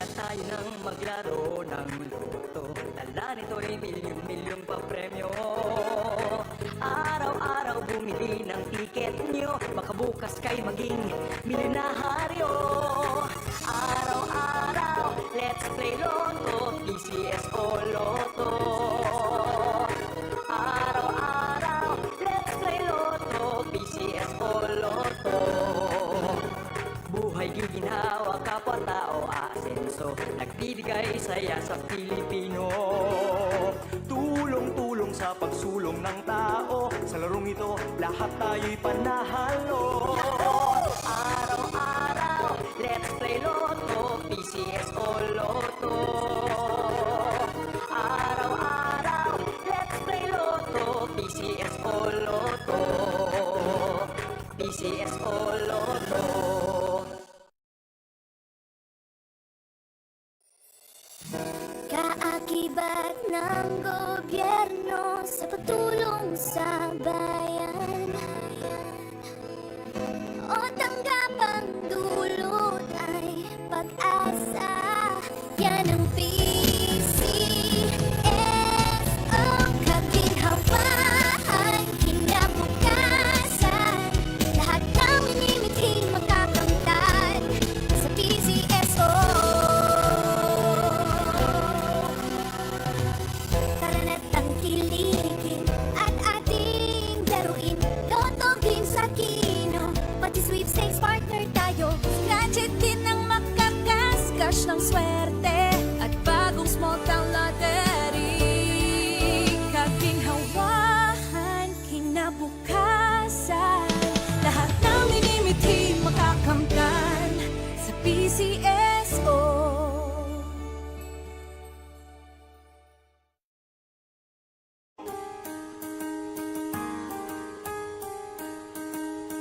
na tayo nang maglaro ng loto. Dala nito'y milyong-milyong papremyo. Araw-araw bumili ng tiket nyo, baka bukas kayo maging milyonaryo. Araw-araw, let's play Lotto, PCS o Lotto. Araw-araw, let's play Lotto, PCS o Lotto. Buhay giginhawa, kapwa-tao asenso, nagbibigay saya sa Pilipino. Tulong-tulong sa pagsulong ng tao, sa larong ito lahat tayo'y panahalo. Araw-araw, let's play Lotto, PCS o Lotto. Araw-araw, let's play Lotto, PCS o Lotto. PCS o Lotto. Kaakibat ng gobyerno sa pagtulong sa bayan, o tanggapang dulot ay pag-asa. Yan ang PCSO, kaginhawaan, kinabukasan. Lahat ng minimiting makakamtan sa PCSO. Tara na't tangkilikin at ating laruin. Lotto game sa kino, pati sweepstakes partner tayo. Gadget din ang makakas-cash ng swerte at bagong small town lottery. Kaginhawahan, kinabukasan. Lahat ng minimiti makakamtan sa PCSO.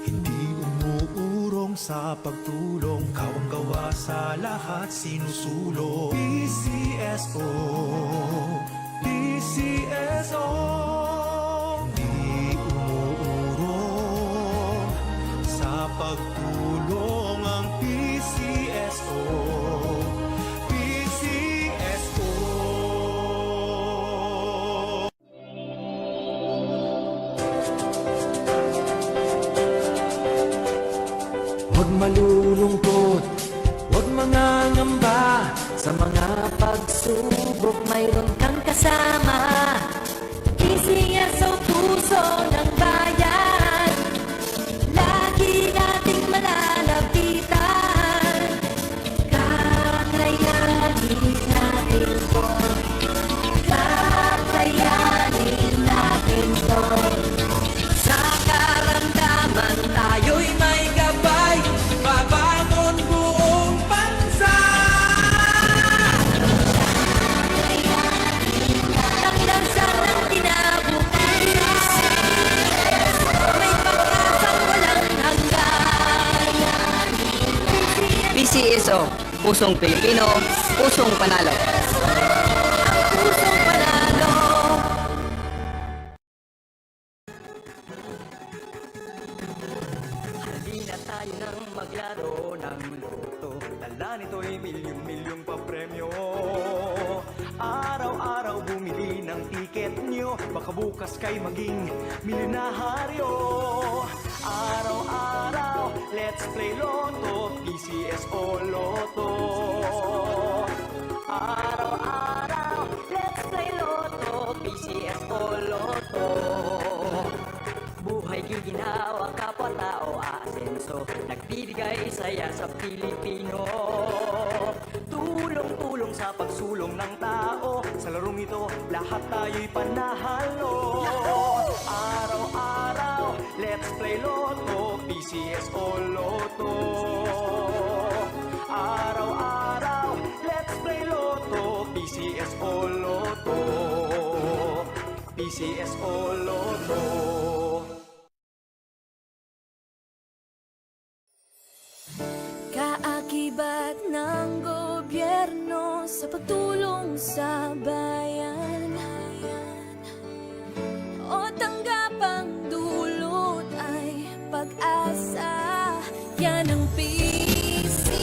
Hindi umuurong sa pagtulong, kawang-gawa sa lahat sinusulong. PCSO, PCSO. Hindi umuurong sa pagtulong ang PCSO, PCSO. Huwag malulungkot, huwag mangangamba. Sa mga pagsubok, mayroon kang kasama. PCS o puso ng bayan, lagi nating malalapitan. Kakayanin natin to, kakayanin natin to. Sa karamdaman tayo'y may gabay, babangon buong bansa. Takdasan ng kinabukasan, may pag-asang walang hanggan. PCSO, pusong Pilipino, pusong panalo. Pusong panalo. Hindi na tayo nang maglaro ng loto. Dala nito'y milyong-milyong papremyo. Araw-araw bumili ng tiket nyo, baka bukas kayo maging milyonaryo. Araw-araw, let's play Lotto, PCS o Lotto. Araw-araw, let's play Lotto, PCS o Lotto. Buhay giginhawa, kapwa-tao asenso, nagbibigay saya sa Pilipino. Tulong-tulong sa pagsulong ng tao, sa larong ito lahat tayo'y panahalo. Araw-araw, let's play Lotto, PCS o Lotto. Araw-araw, let's play Lotto, PCS o Lotto. PCS o Lotto. Kaakibat ng gobyerno sa pagtulong sa bayan, o tanggapang dulot ay pag-asa. Yan ang PCSO,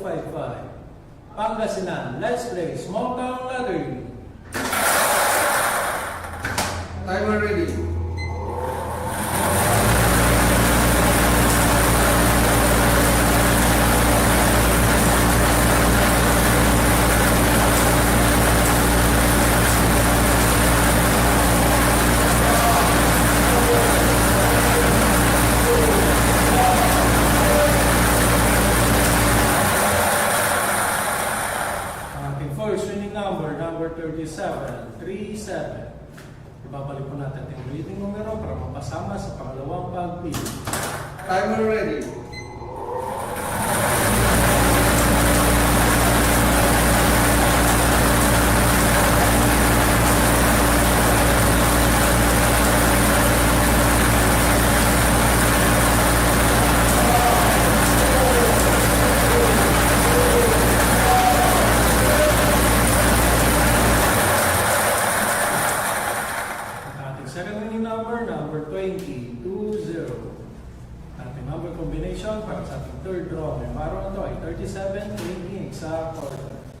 255. Pangasinan, let's play Small Town Lottery. Timer ready. Ating first winning number, number 37, 37. Ibabalik po natin yung reading numero para mapasama sa pangalawang pagpili. Timer ready. At ating second winning number, number 20, 20. Ating number combination para sa ating third draw ngayong araw na ito ay 37, 20, exact order.